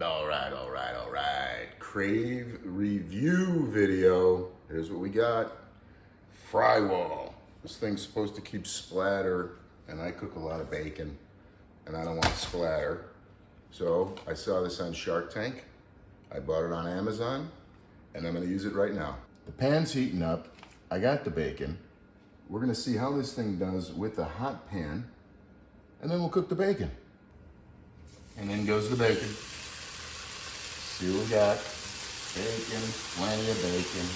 All right. Crave review video. Here's what we got. FryWall. This thing's supposed to keep splatter, and I cook a lot of bacon, and I don't want splatter. So I saw this on Shark Tank. I bought it on Amazon, and I'm gonna use it right now. The pan's heating up. I got the bacon. We're gonna see how this thing does with the hot pan, and then we'll cook the bacon. And in goes the bacon. See what we got. Bacon, plenty of bacon.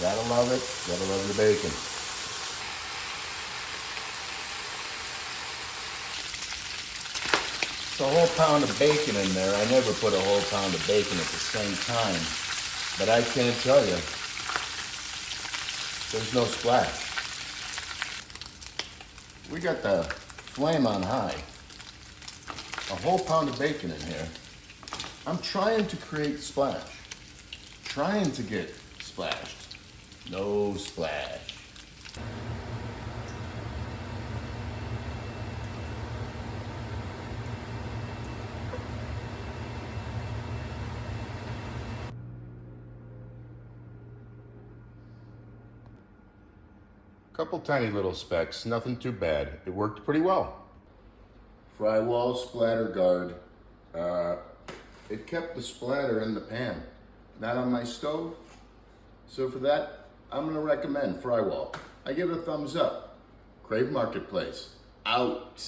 Gotta love it, gotta love the bacon. It's a whole pound of bacon in there. I never put a whole pound of bacon at the same time, but I can't tell you, there's no splash. We got the flame on high. A whole pound of bacon in here. I'm trying to create splash. Trying to get splashed. No splash. Couple tiny little specks, nothing too bad. It worked pretty well. FryWall Splatter Guard. It kept the splatter in the pan, not on my stove. So for that, I'm gonna recommend FryWall. I give it a thumbs up. CraveMarketplace, out.